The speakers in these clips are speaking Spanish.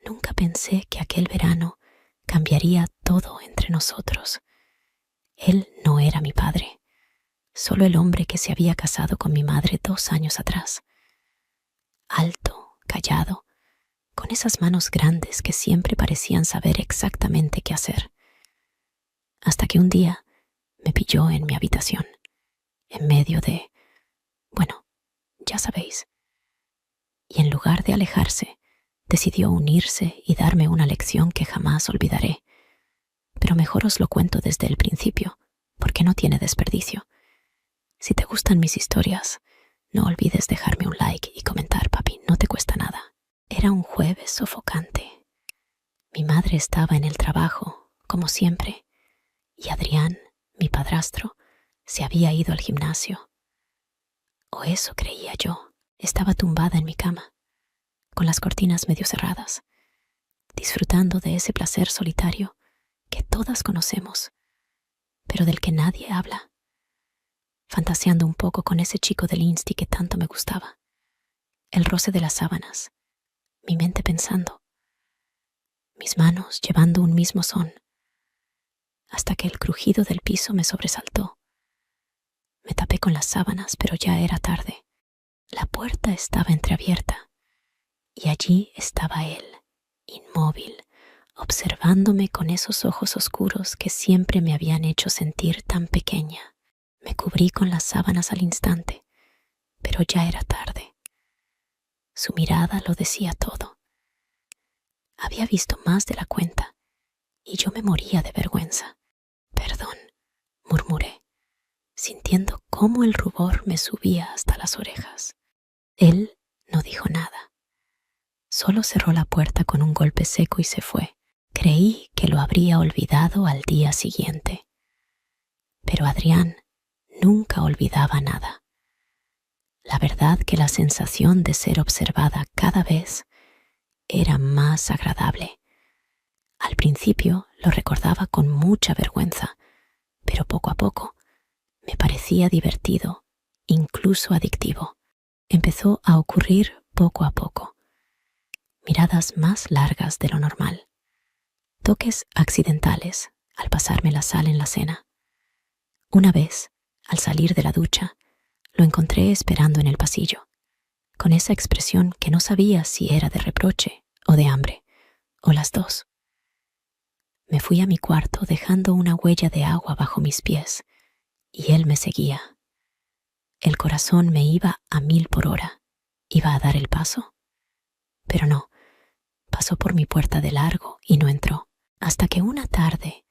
Nunca pensé que aquel verano cambiaría todo entre nosotros. Él no era mi padre, solo el hombre que se había casado con mi madre 2 años atrás. Alto, callado, con esas manos grandes que siempre parecían saber exactamente qué hacer. Hasta que un día me pilló en mi habitación, en medio de, bueno, ya sabéis. Y en lugar de alejarse, decidió unirse y darme una lección que jamás olvidaré. Pero mejor os lo cuento desde el principio, porque no tiene desperdicio. Si te gustan mis historias, no olvides dejarme un like y comentar, papi, no te cuesta nada. Era un jueves sofocante. Mi madre estaba en el trabajo, como siempre, y Adrián, mi padrastro, se había ido al gimnasio. O eso creía yo. Estaba tumbada en mi cama, con las cortinas medio cerradas, disfrutando de ese placer solitario que todas conocemos, pero del que nadie habla, fantaseando un poco con ese chico del Insti que tanto me gustaba, el roce de las sábanas, mi mente pensando, mis manos llevando un mismo son, hasta que el crujido del piso me sobresaltó. Me tapé con las sábanas, pero ya era tarde. La puerta estaba entreabierta, y allí estaba él, inmóvil, observándome con esos ojos oscuros que siempre me habían hecho sentir tan pequeña. Me cubrí con las sábanas al instante, pero ya era tarde. Su mirada lo decía todo. Había visto más de la cuenta, y yo me moría de vergüenza. «Perdón», murmuré, sintiendo cómo el rubor me subía hasta las orejas. Él no dijo nada. Solo cerró la puerta con un golpe seco y se fue. Creí que lo habría olvidado al día siguiente. Pero Adrián nunca olvidaba nada. La verdad que la sensación de ser observada cada vez era más agradable. Al principio lo recordaba con mucha vergüenza, pero poco a poco me parecía divertido, incluso adictivo. Empezó a ocurrir poco a poco. Miradas más largas de lo normal. Toques accidentales al pasarme la sal en la cena. Una vez, al salir de la ducha, lo encontré esperando en el pasillo, con esa expresión que no sabía si era de reproche o de hambre, o las dos. Me fui a mi cuarto dejando una huella de agua bajo mis pies, y él me seguía. El corazón me iba a 1000 por hora. ¿Iba a dar el paso? Pero no, pasó por mi puerta de largo y no entró, hasta que una tarde,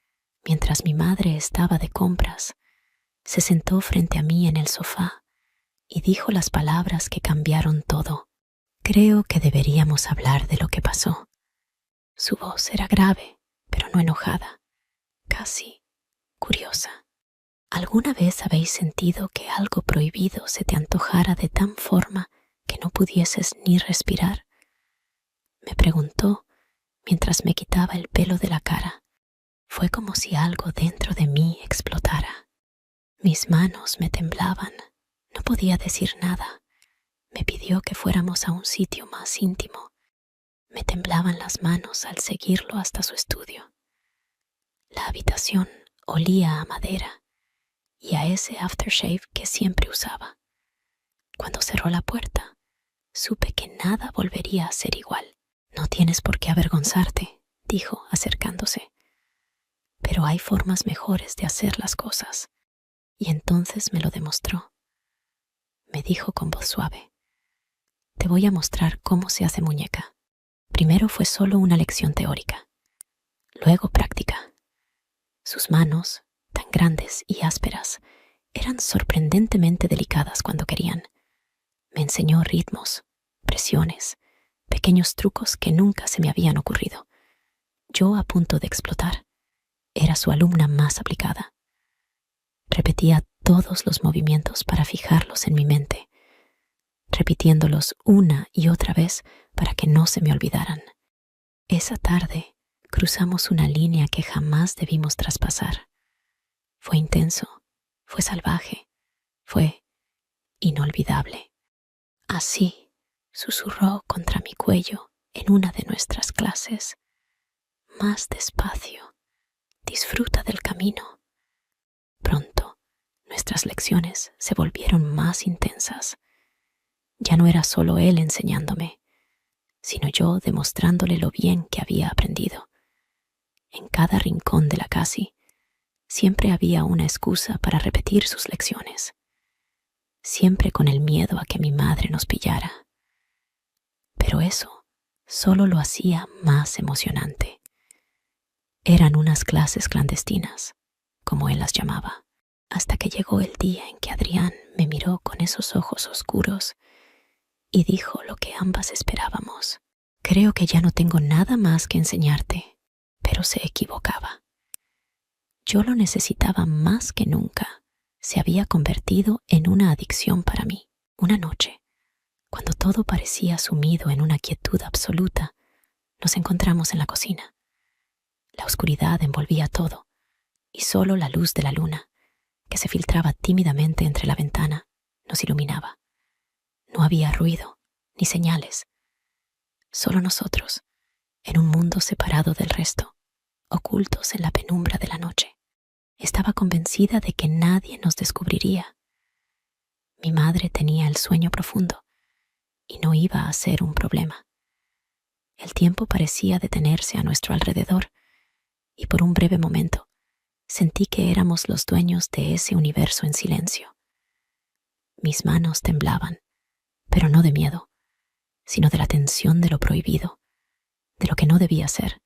mientras mi madre estaba de compras, se sentó frente a mí en el sofá y dijo las palabras que cambiaron todo. «Creo que deberíamos hablar de lo que pasó». Su voz era grave, pero no enojada, casi curiosa. ¿Alguna vez habéis sentido que algo prohibido se te antojara de tan forma que no pudieses ni respirar? Me preguntó mientras me quitaba el pelo de la cara. Fue como si algo dentro de mí explotara. Mis manos me temblaban. No podía decir nada. Me pidió que fuéramos a un sitio más íntimo. Me temblaban las manos al seguirlo hasta su estudio. La habitación olía a madera y a ese aftershave que siempre usaba. Cuando cerró la puerta, supe que nada volvería a ser igual. «No tienes por qué avergonzarte», dijo, acercándose. «Pero hay formas mejores de hacer las cosas». Y entonces me lo demostró. Me dijo con voz suave: «Te voy a mostrar cómo se hace muñeca». Primero fue solo una lección teórica, luego práctica. Sus manos, tan grandes y ásperas, eran sorprendentemente delicadas cuando querían. Me enseñó ritmos, presiones, pequeños trucos que nunca se me habían ocurrido. Yo a punto de explotar. Era su alumna más aplicada. Repetía todos los movimientos para fijarlos en mi mente, repitiéndolos una y otra vez para que no se me olvidaran. Esa tarde cruzamos una línea que jamás debimos traspasar. Fue intenso, fue salvaje, fue inolvidable. «Así», susurró contra mi cuello en una de nuestras clases: más despacio, disfruta del camino. Pronto, nuestras lecciones se volvieron más intensas. Ya no era solo él enseñándome, sino yo demostrándole lo bien que había aprendido. En cada rincón de la casa siempre había una excusa para repetir sus lecciones, siempre con el miedo a que mi madre nos pillara. Pero eso solo lo hacía más emocionante. Eran unas clases clandestinas, como él las llamaba, hasta que llegó el día en que Adrián me miró con esos ojos oscuros y dijo lo que ambas esperábamos: creo que ya no tengo nada más que enseñarte. Pero se equivocaba. Yo lo necesitaba más que nunca. Se había convertido en una adicción para mí. Una noche, cuando todo parecía sumido en una quietud absoluta, nos encontramos en la cocina. La oscuridad envolvía todo, y solo la luz de la luna, que se filtraba tímidamente entre la ventana, nos iluminaba. No había ruido, ni señales. Solo nosotros, en un mundo separado del resto, ocultos en la penumbra de la noche. Estaba convencida de que nadie nos descubriría. Mi madre tenía el sueño profundo y no iba a ser un problema. El tiempo parecía detenerse a nuestro alrededor y por un breve momento sentí que éramos los dueños de ese universo en silencio. Mis manos temblaban, pero no de miedo, sino de la tensión de lo prohibido, de lo que no debía ser,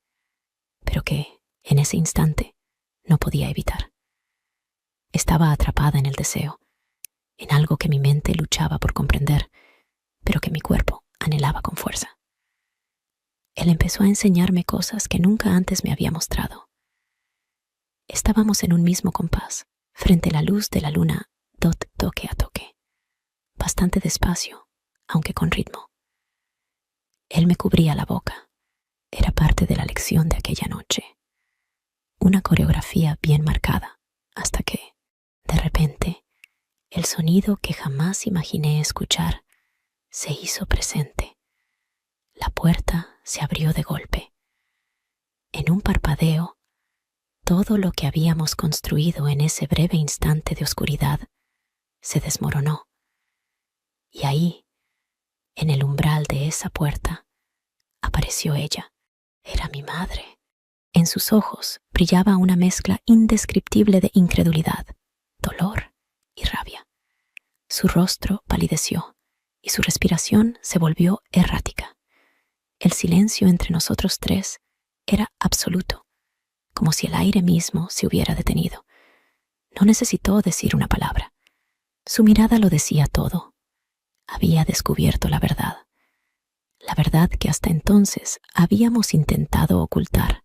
pero que, en ese instante, no podía evitar. Estaba atrapada en el deseo, en algo que mi mente luchaba por comprender, pero que mi cuerpo anhelaba con fuerza. Él empezó a enseñarme cosas que nunca antes me había mostrado. Estábamos en un mismo compás, frente a la luz de la luna, toque a toque, bastante despacio, aunque con ritmo. Él me cubría la boca. Era parte de la lección de aquella noche. Una coreografía bien marcada, hasta que, de repente, el sonido que jamás imaginé escuchar se hizo presente. La puerta se abrió de golpe. En un parpadeo, todo lo que habíamos construido en ese breve instante de oscuridad se desmoronó. Y ahí, en el umbral de esa puerta, apareció ella. Era mi madre. En sus ojos brillaba una mezcla indescriptible de incredulidad, dolor y rabia. Su rostro palideció y su respiración se volvió errática. El silencio entre nosotros tres era absoluto, como si el aire mismo se hubiera detenido. No necesitó decir una palabra. Su mirada lo decía todo. Había descubierto la verdad que hasta entonces habíamos intentado ocultar,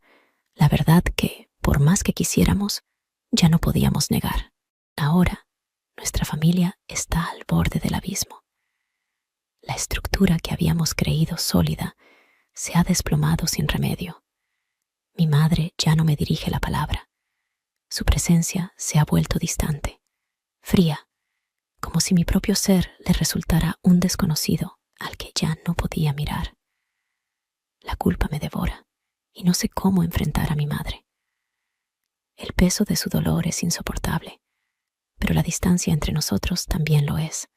la verdad que, por más que quisiéramos, ya no podíamos negar. Ahora, nuestra familia está al borde del abismo. La estructura que habíamos creído sólida se ha desplomado sin remedio. Mi madre ya no me dirige la palabra. Su presencia se ha vuelto distante, fría, como si mi propio ser le resultara un desconocido al que ya no podía mirar. La culpa me devora y no sé cómo enfrentar a mi madre. El peso de su dolor es insoportable, pero la distancia entre nosotros también lo es.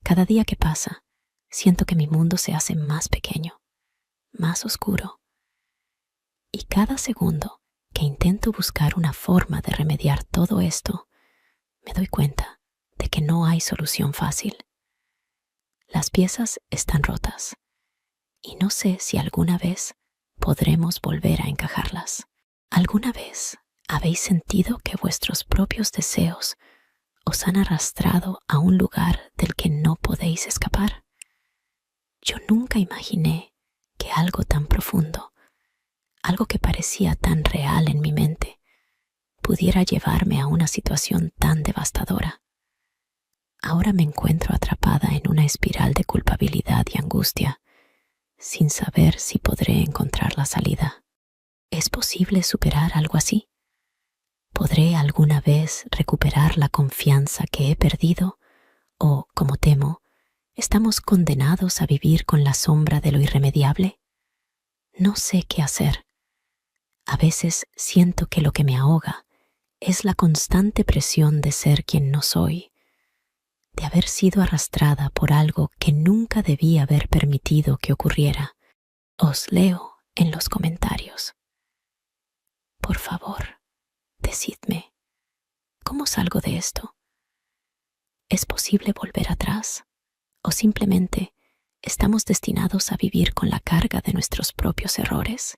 Cada día que pasa, siento que mi mundo se hace más pequeño, más oscuro. Y cada segundo que intento buscar una forma de remediar todo esto, me doy cuenta de que no hay solución fácil. Las piezas están rotas y no sé si alguna vez podremos volver a encajarlas. ¿Alguna vez habéis sentido que vuestros propios deseos os han arrastrado a un lugar del que no podéis escapar? Yo nunca imaginé que algo tan profundo, algo que parecía tan real en mi mente, pudiera llevarme a una situación tan devastadora. Ahora me encuentro atrapada en una espiral de culpabilidad y angustia, sin saber si podré encontrar la salida. ¿Es posible superar algo así? ¿Podré alguna vez recuperar la confianza que he perdido? O, como temo, ¿Estamos condenados a vivir con la sombra de lo irremediable? No sé qué hacer. A veces siento que lo que me ahoga es la constante presión de ser quien no soy, de haber sido arrastrada por algo que nunca debí haber permitido que ocurriera. Os leo en los comentarios. Por favor, decidme, ¿cómo salgo de esto? ¿Es posible volver atrás? ¿O simplemente estamos destinados a vivir con la carga de nuestros propios errores?